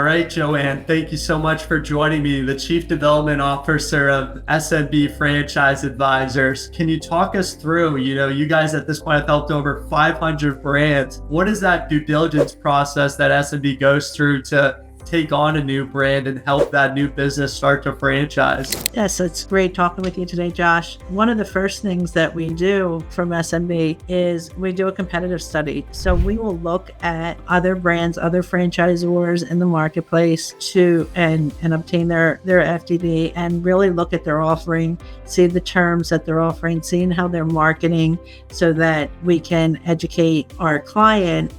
All right, Joanne, thank you so much for joining me, the Chief Development Officer of SMB Franchise Advisors. Can you talk us through, you guys at this point have helped over 500 brands. What is that due diligence process that SMB goes through to take on a new brand and help that new business start to franchise? Yes, it's great talking with you today, Josh. One of the first things that we do from SMB is we do a competitive study. So we will look at other brands, other franchisors in the marketplace and obtain their FDD and really look at their offering, see the terms that they're offering, seeing how they're marketing so that we can educate our client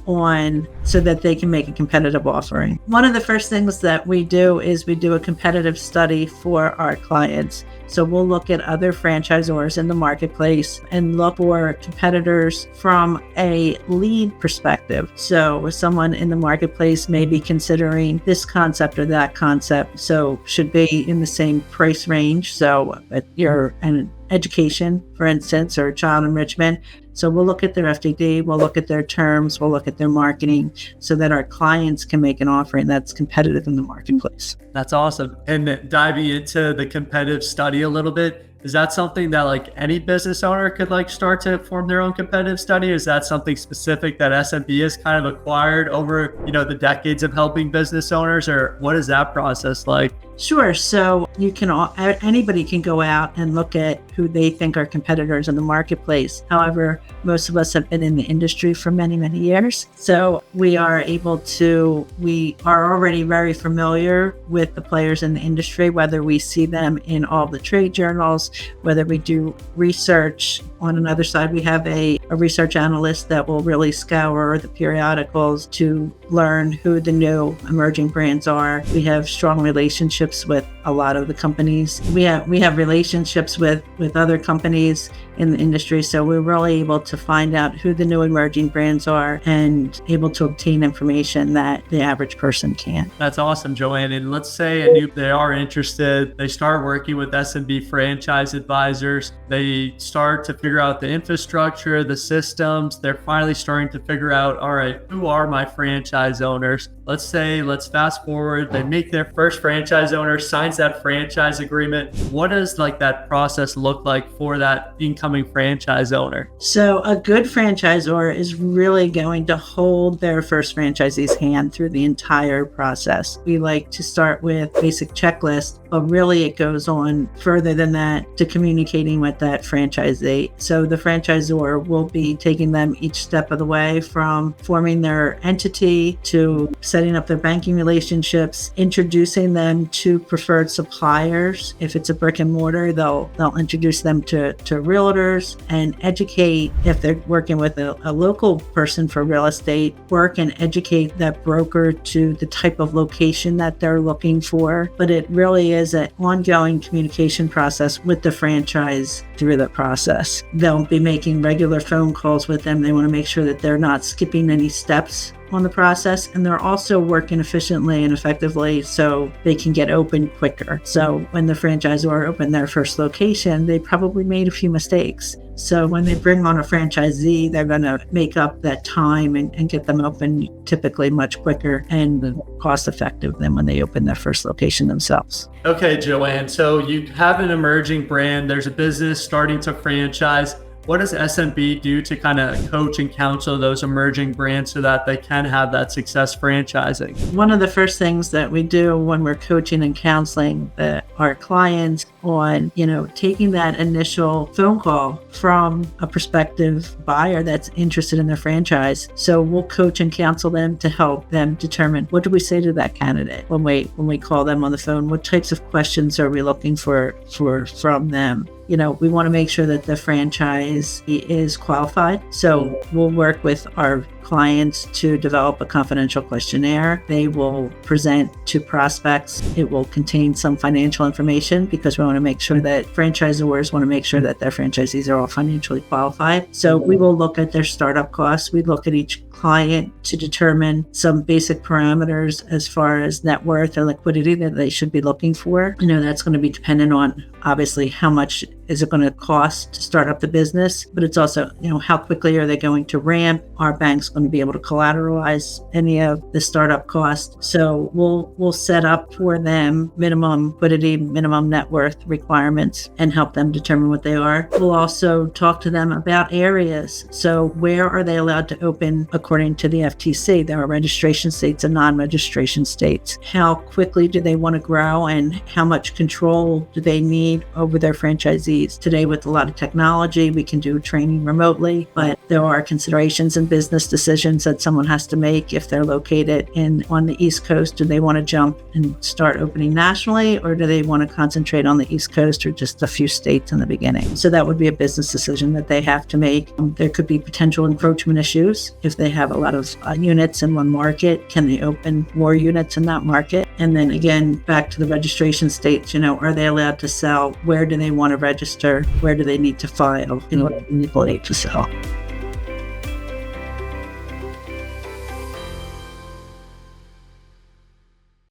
so that they can make a competitive offering. One of the first things that we do is we do a competitive study for our clients. So we'll look at other franchisors in the marketplace and look for competitors from a lead perspective. So if someone in the marketplace may be considering this concept or that concept, so should be in the same price range. So if you're an education, for instance, or child enrichment. So we'll look at their FDD, we'll look at their terms, we'll look at their marketing so that our clients can make an offering that's competitive in the marketplace. That's awesome. And diving into the competitive study a little bit, is that something that any business owner could start to form their own competitive study? Is that something specific that SMB has kind of acquired over, the decades of helping business owners, or what is that process like? Sure. So anybody can go out and look at who they think are competitors in the marketplace. However, most of us have been in the industry for many, many years. So we are already very familiar with the players in the industry, whether we see them in all the trade journals, whether we do research. On another side, we have a research analyst that will really scour the periodicals to learn who the new emerging brands are. We have strong relationships with a lot of the companies. We have relationships with other companies in the industry. So we're really able to find out who the new emerging brands are and able to obtain information that the average person can't. That's awesome, Joanne. And let's say they are interested, they start working with SMB Franchise Advisors, they start to figure out the infrastructure, the systems, they're finally starting to figure out, all right, who are my franchise owners? Let's fast forward, they make their first franchise owner, signs that franchise agreement. What does that process look like for that incoming franchise owner? So a good franchisor is really going to hold their first franchisee's hand through the entire process. We like to start with basic checklist, but really it goes on further than that to communicating with that franchisee. So the franchisor will be taking them each step of the way from forming their entity to setting up their banking relationships, introducing them to preferred suppliers. If it's a brick and mortar, they'll introduce them to realtors and educate. If they're working with a local person for real estate, work and educate that broker to the type of location that they're looking for. But it really is an ongoing communication process with the franchise through the process. They'll be making regular phone calls with them. They want to make sure that they're not skipping any steps on the process, and they're also working efficiently and effectively so they can get open quicker. So when the franchisor opened their first location, they probably made a few mistakes. So when they bring on a franchisee, they're going to make up that time and get them open typically much quicker and cost effective than when they open their first location themselves. Okay, Joanne, so you have an emerging brand, there's a business starting to franchise. What does SMB do to kind of coach and counsel those emerging brands so that they can have that success franchising? One of the first things that we do when we're coaching and counseling our clients on, taking that initial phone call from a prospective buyer that's interested in their franchise. So we'll coach and counsel them to help them determine, what do we say to that candidate when we call them on the phone? What types of questions are we looking for from them? We want to make sure that the franchise is qualified. So we'll work with our clients to develop a confidential questionnaire. They will present to prospects. It will contain some financial information because we want to make sure that franchisors want to make sure that their franchisees are all financially qualified. So we will look at their startup costs. We look at each client to determine some basic parameters as far as net worth or liquidity that they should be looking for. That's going to be dependent on obviously how much is it going to cost to start up the business, but it's also, how quickly are they going to ramp? Are banks going to be able to collateralize any of the startup costs? So we'll set up for them minimum liquidity, minimum net worth requirements and help them determine what they are. We'll also talk to them about areas. So where are they allowed to open according to the FTC? There are registration states and non-registration states. How quickly do they want to grow and how much control do they need over their franchisees? Today, with a lot of technology, we can do training remotely, but there are considerations and business decisions that someone has to make. If they're located on the East Coast, do they want to jump and start opening nationally, or do they want to concentrate on the East Coast or just a few states in the beginning? So that would be a business decision that they have to make. There could be potential encroachment issues. If they have a lot of units in one market, can they open more units in that market? And then again, back to the registration states, are they allowed to sell? Where do they want to register? Where do they need to file in order to be able to sell?